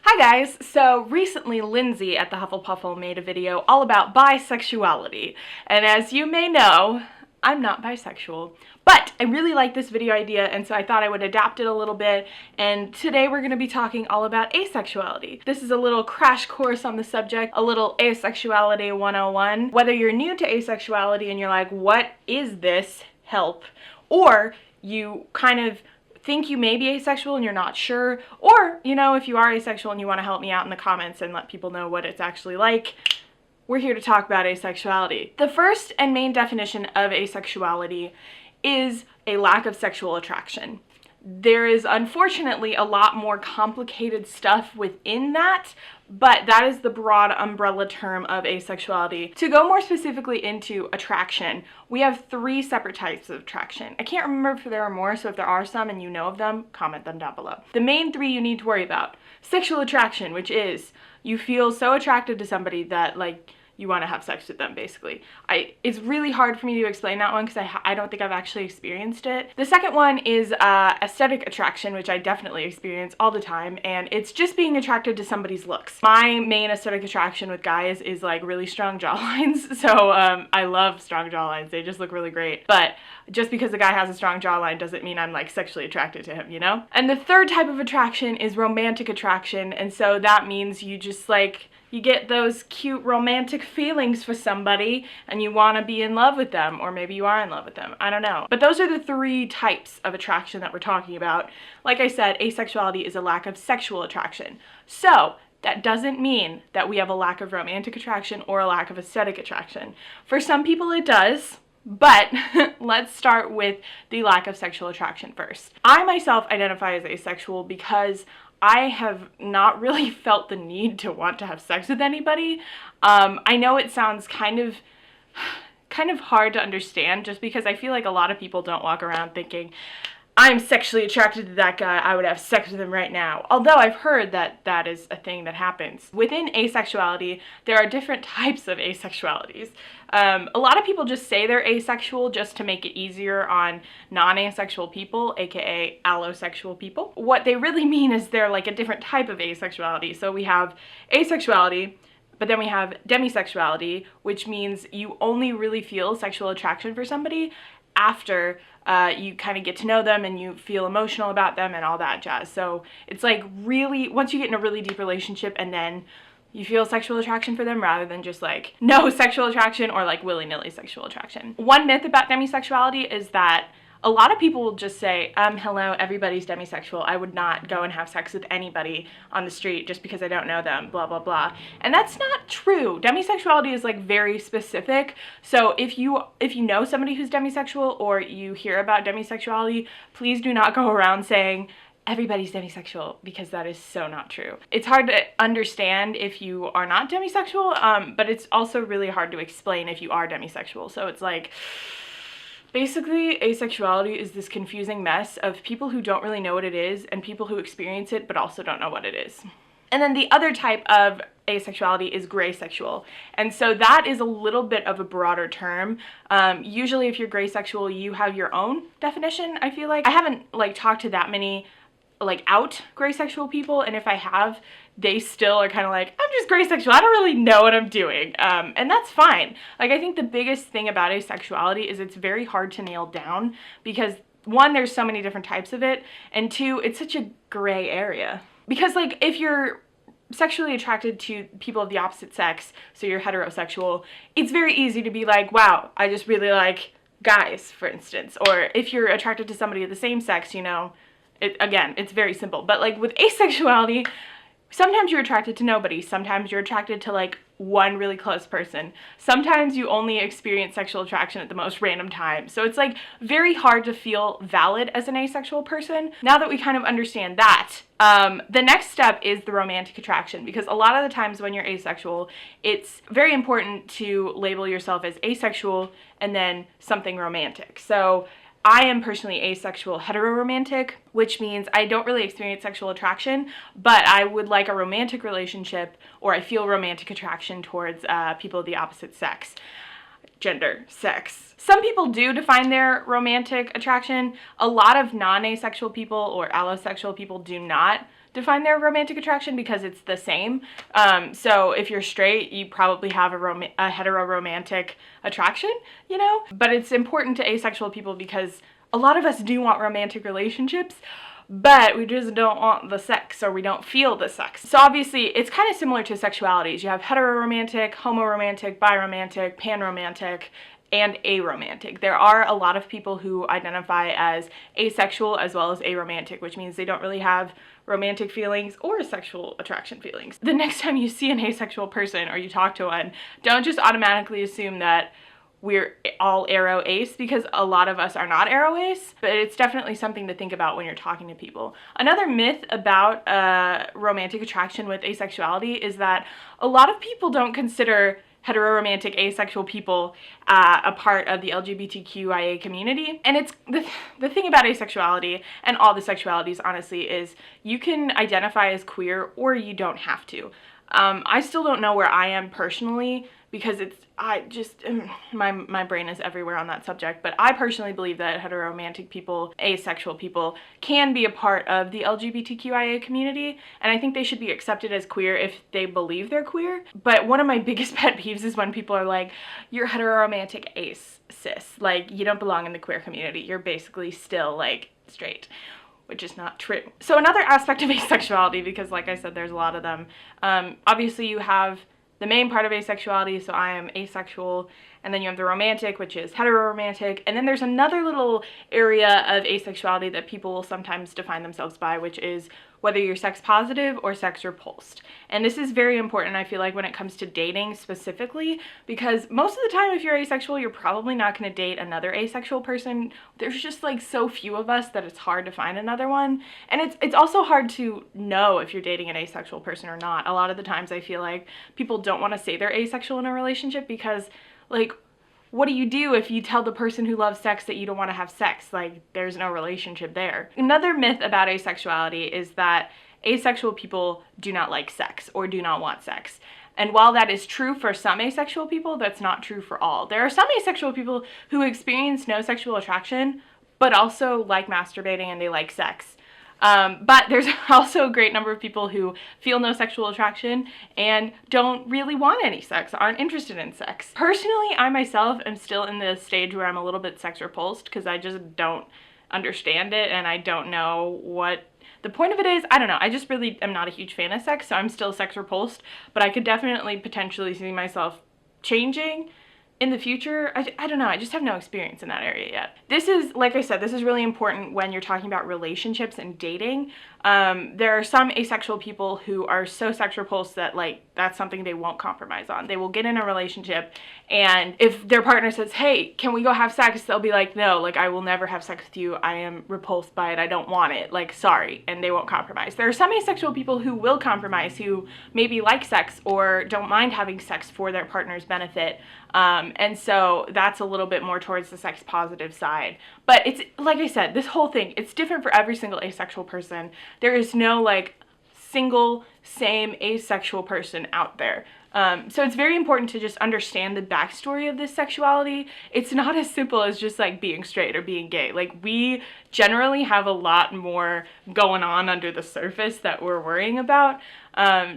Hi guys! So recently Lindsay at the Hufflepuffle made a video all about bisexuality, and as you may know, I'm not bisexual. But I really like this video idea, and so I thought I would adapt it a little bit, and today we're going to be talking all about asexuality. This is a little crash course on the subject, a little Asexuality 101. Whether you're new to asexuality and you're like, what is this? Help. Or you kind of think you may be asexual and you're not sure, or, you know, if you are asexual and you want to help me out in the comments and let people know what it's actually like, we're here to talk about asexuality. The first and main definition of asexuality is a lack of sexual attraction. There is unfortunately a lot more complicated stuff within that, but that is the broad umbrella term of asexuality. To go more specifically into attraction, we have three separate types of attraction. I can't remember if there are more, so if there are some and you know of them, comment them down below. The main three you need to worry about: sexual attraction, which is you feel so attracted to somebody that, like, you want to have sex with them, basically. It's really hard for me to explain that one because I don't think I've actually experienced it. The second one is aesthetic attraction, which I definitely experience all the time, and it's just being attracted to somebody's looks. My main aesthetic attraction with guys is like really strong jawlines, so I love strong jawlines. They just look really great. But just because a guy has a strong jawline doesn't mean I'm like sexually attracted to him, you know? And the third type of attraction is romantic attraction, and so that means you just like, you get those cute romantic feelings for somebody and you want to be in love with them, or maybe you are in love with them. I don't know. But those are the three types of attraction that we're talking about. Like I said, asexuality is a lack of sexual attraction. So that doesn't mean that we have a lack of romantic attraction or a lack of aesthetic attraction. For some people it does. But let's start with the lack of sexual attraction first. I myself identify as asexual because I have not really felt the need to want to have sex with anybody. I know it sounds kind of hard to understand, just because I feel like a lot of people don't walk around thinking, I'm sexually attracted to that guy, I would have sex with him right now. Although I've heard that that is a thing that happens. Within asexuality, there are different types of asexualities. A lot of people just say they're asexual just to make it easier on non-asexual people, aka allosexual people. What they really mean is they're like a different type of asexuality. So we have asexuality, but then we have demisexuality, which means you only really feel sexual attraction for somebody after you kind of get to know them and you feel emotional about them and all that jazz. So it's like really, once you get in a really deep relationship and then you feel sexual attraction for them rather than just like no sexual attraction or like willy-nilly sexual attraction. One myth about demisexuality is that a lot of people will just say, hello, everybody's demisexual. I would not go and have sex with anybody on the street just because I don't know them, blah, blah, blah. And that's not true. Demisexuality is like very specific. So if you know somebody who's demisexual or you hear about demisexuality, please do not go around saying, everybody's demisexual, because that is so not true. It's hard to understand if you are not demisexual, but it's also really hard to explain if you are demisexual. So it's like, basically, asexuality is this confusing mess of people who don't really know what it is and people who experience it but also don't know what it is. And then the other type of asexuality is gray sexual. And so that is a little bit of a broader term. Usually if you're gray sexual, you have your own definition, I feel like. I haven't like talked to that many like out gray sexual people, and if I have, they still are kind of like, I'm just gray sexual, I don't really know what I'm doing, and that's fine. Like, I think the biggest thing about asexuality is it's very hard to nail down because one, there's so many different types of it, and two, it's such a gray area. Because like, if you're sexually attracted to people of the opposite sex, so you're heterosexual, it's very easy to be like, wow, I just really like guys, for instance. Or if you're attracted to somebody of the same sex, you know, again, it's very simple. But like with asexuality, sometimes you're attracted to nobody. Sometimes you're attracted to like one really close person. Sometimes you only experience sexual attraction at the most random time. So it's like very hard to feel valid as an asexual person. Now that we kind of understand that, the next step is the romantic attraction, because a lot of the times when you're asexual, it's very important to label yourself as asexual and then something romantic. So I am personally asexual heteroromantic, which means I don't really experience sexual attraction, but I would like a romantic relationship, or I feel romantic attraction towards people of the opposite sex. Gender, sex. Some people do define their romantic attraction. A lot of non-asexual people or allosexual people do not define their romantic attraction because it's the same. So if you're straight, you probably have a hetero-romantic attraction, you know? But it's important to asexual people because a lot of us do want romantic relationships, but we just don't want the sex, or we don't feel the sex. So obviously, it's kind of similar to sexualities. You have hetero-romantic, homo-romantic, bi-romantic, pan-romantic, and aromantic. There are a lot of people who identify as asexual as well as aromantic, which means they don't really have romantic feelings or sexual attraction feelings. The next time you see an asexual person or you talk to one, don't just automatically assume that we're all aro ace, because a lot of us are not aro ace, but it's definitely something to think about when you're talking to people. Another myth about romantic attraction with asexuality is that a lot of people don't consider hetero-romantic asexual people a part of the LGBTQIA community. And it's the thing about asexuality, and all the sexualities honestly, is you can identify as queer or you don't have to. I still don't know where I am personally, because my brain is everywhere on that subject, but I personally believe that hetero-romantic people, asexual people, can be a part of the LGBTQIA community, and I think they should be accepted as queer if they believe they're queer. But one of my biggest pet peeves is when people are like, you're hetero-romantic ace, cis, like, you don't belong in the queer community, you're basically still, like, straight. Which is not true. So another aspect of asexuality, because like I said, there's a lot of them, obviously you have the main part of asexuality, so I am asexual, and then you have the romantic, which is hetero-romantic, and then there's another little area of asexuality that people will sometimes define themselves by, which is whether you're sex positive or sex repulsed. And this is very important, I feel like, when it comes to dating specifically, because most of the time if you're asexual, you're probably not going to date another asexual person. There's just like so few of us that it's hard to find another one. And it's also hard to know if you're dating an asexual person or not. A lot of the times I feel like people don't want to say they're asexual in a relationship because, like, what do you do if you tell the person who loves sex that you don't want to have sex? Like, there's no relationship there. Another myth about asexuality is that asexual people do not like sex or do not want sex. And while that is true for some asexual people, that's not true for all. There are some asexual people who experience no sexual attraction, but also like masturbating and they like sex. But there's also a great number of people who feel no sexual attraction and don't really want any sex, aren't interested in sex. Personally, I myself am still in the stage where I'm a little bit sex repulsed because I just don't understand it and I don't know what the point of it is. I don't know. I just really am not a huge fan of sex, so I'm still sex repulsed, but I could definitely potentially see myself changing in the future. I don't know, I just have no experience in that area yet. This is, like I said, this is really important when you're talking about relationships and dating. There are some asexual people who are so sex repulsed that, like, that's something they won't compromise on. They will get in a relationship, and if their partner says, hey, can we go have sex? They'll be like, no, like, I will never have sex with you. I am repulsed by it. I don't want it. Like, sorry. And they won't compromise. There are some asexual people who will compromise, who maybe like sex or don't mind having sex for their partner's benefit. And so that's a little bit more towards the sex positive side. But it's, like I said, this whole thing, it's different for every single asexual person. There is no, like, single same asexual person out there. So it's very important to just understand the backstory of this sexuality. It's not as simple as just like being straight or being gay. Like, we generally have a lot more going on under the surface that we're worrying about,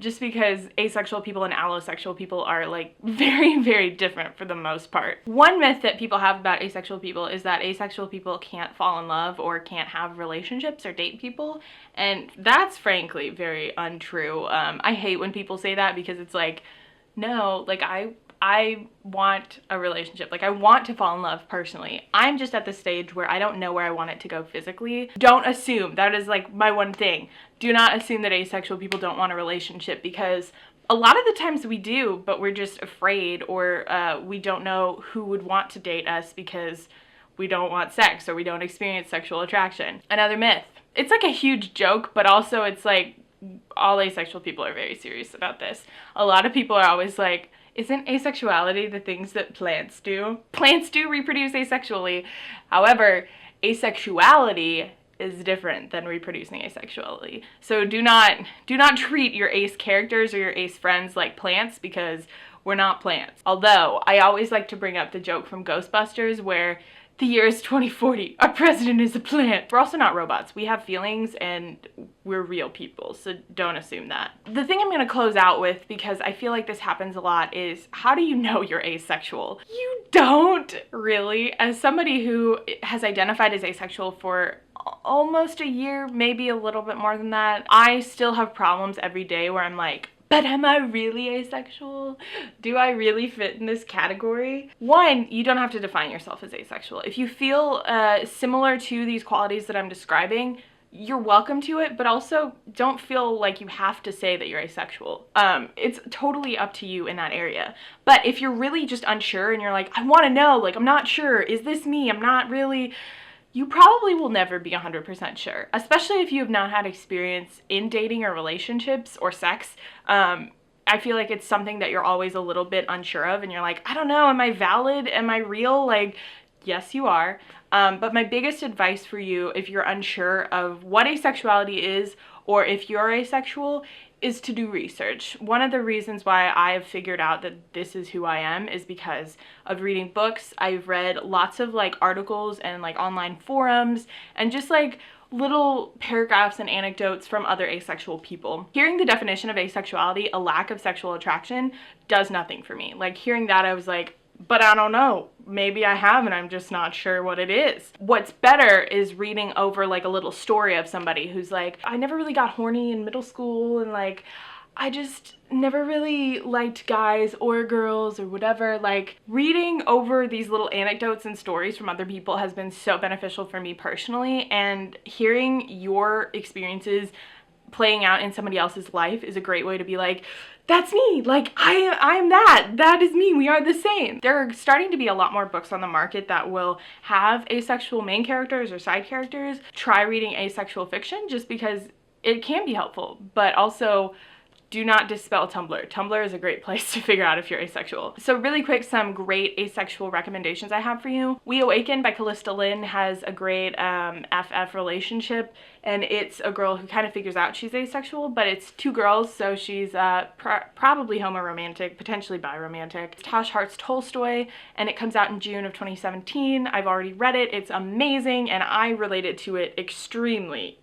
just because asexual people and allosexual people are, like, very, very different for the most part. One myth that people have about asexual people is that asexual people can't fall in love or can't have relationships or date people, and that's frankly very untrue. I hate when people say that because it's like, no, like, I want a relationship. Like, I want to fall in love personally. I'm just at the stage where I don't know where I want it to go physically. Don't assume. That is, like, my one thing. Do not assume that asexual people don't want a relationship, because a lot of the times we do, but we're just afraid, or we don't know who would want to date us because we don't want sex or we don't experience sexual attraction. Another myth. It's like a huge joke, but also it's like all asexual people are very serious about this. A lot of people are always like, isn't asexuality the things that plants do? Plants do reproduce asexually. However, asexuality is different than reproducing asexually. So do not treat your ace characters or your ace friends like plants, because we're not plants. Although, I always like to bring up the joke from Ghostbusters where The year is 2040. Our president is a plant. We're also not robots. We have feelings and we're real people, so don't assume that. The thing I'm gonna close out with, because I feel like this happens a lot, is how do you know you're asexual? You don't really. As somebody who has identified as asexual for almost a year, maybe a little bit more than that, I still have problems every day where I'm like, but am I really asexual? Do I really fit in this category? One, you don't have to define yourself as asexual. If you feel similar to these qualities that I'm describing, you're welcome to it, but also don't feel like you have to say that you're asexual. It's totally up to you in that area. But if you're really just unsure and you're like, I want to know, like, I'm not sure, is this me? I'm not really... You probably will never be 100% sure, especially if you have not had experience in dating or relationships or sex. I feel like it's something that you're always a little bit unsure of, and you're like, I don't know, am I valid? Am I real? Like, yes, you are. But my biggest advice for you, if you're unsure of what asexuality is, or if you're asexual, is to do research. One of the reasons why I have figured out that this is who I am is because of reading books. I've read lots of like articles and like online forums and just like little paragraphs and anecdotes from other asexual people. Hearing the definition of asexuality, a lack of sexual attraction, does nothing for me. Like hearing that, I was like, but I don't know, maybe I have and I'm just not sure what it is. What's better is reading over like a little story of somebody who's like, I never really got horny in middle school and like, I just never really liked guys or girls or whatever. Like reading over these little anecdotes and stories from other people has been so beneficial for me personally, and hearing your experiences playing out in somebody else's life is a great way to be like, that's me, like I'm that is me, we are the same. There are starting to be a lot more books on the market that will have asexual main characters or side characters. Try reading asexual fiction just because it can be helpful, but also do not dispel Tumblr. Tumblr is a great place to figure out if you're asexual. So really quick, some great asexual recommendations I have for you. We Awaken by Callista Lynn has a great FF relationship, and it's a girl who kind of figures out she's asexual, but it's two girls, so she's probably homoromantic, potentially biromantic. Tosh Hart's Tolstoy, and it comes out in June of 2017. I've already read it. It's amazing, and I related to it extremely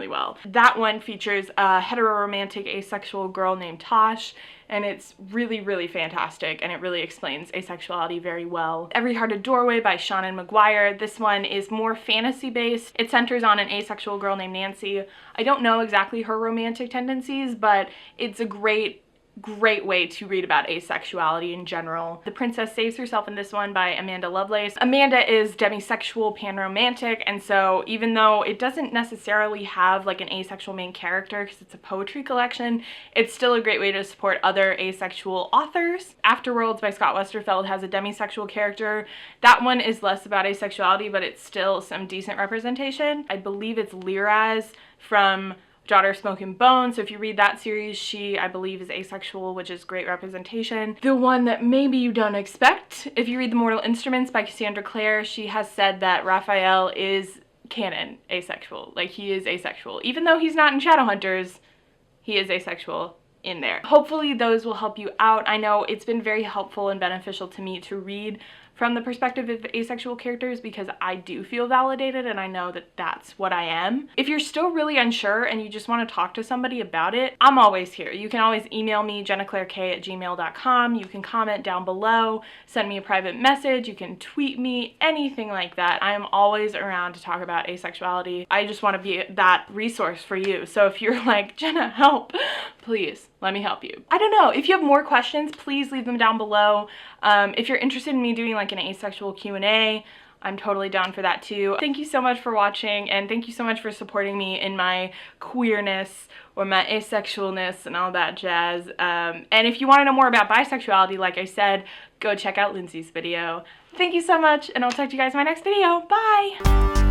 well. That one features a heteroromantic asexual girl named Tosh, and it's really fantastic, and it really explains asexuality very well. Every Heart a Doorway by Shannon McGuire. This one is more fantasy based. It centers on an asexual girl named Nancy. I don't know exactly her romantic tendencies, but it's a great way to read about asexuality in general. The Princess Saves Herself in this one by Amanda Lovelace. Amanda is demisexual, panromantic, and so even though it doesn't necessarily have like an asexual main character because it's a poetry collection, it's still a great way to support other asexual authors. Afterworlds by Scott Westerfeld has a demisexual character. That one is less about asexuality, but it's still some decent representation. I believe it's Liraz from Daughter of Smoke and Bone. So if you read that series, she, I believe, is asexual, which is great representation. The one that maybe you don't expect, if you read The Mortal Instruments by Cassandra Clare, she has said that Raphael is canon asexual. Like, he is asexual. Even though he's not in Shadowhunters, he is asexual in there. Hopefully those will help you out. I know it's been very helpful and beneficial to me to read from the perspective of asexual characters because I do feel validated and I know that that's what I am. If you're still really unsure and you just want to talk to somebody about it, I'm always here. You can always email me, jennaclairek@gmail.com. You can comment down below, send me a private message, you can tweet me, anything like that. I am always around to talk about asexuality. I just want to be that resource for you. So if you're like, Jenna, help, please let me help you. I don't know, if you have more questions, please leave them down below. If you're interested in me doing like an asexual Q&A, I'm totally down for that too. Thank you so much for watching, and thank you so much for supporting me in my queerness or my asexualness and all that jazz. And if you want to know more about bisexuality, like I said, go check out Lindsay's video. Thank you so much, and I'll talk to you guys in my next video. Bye!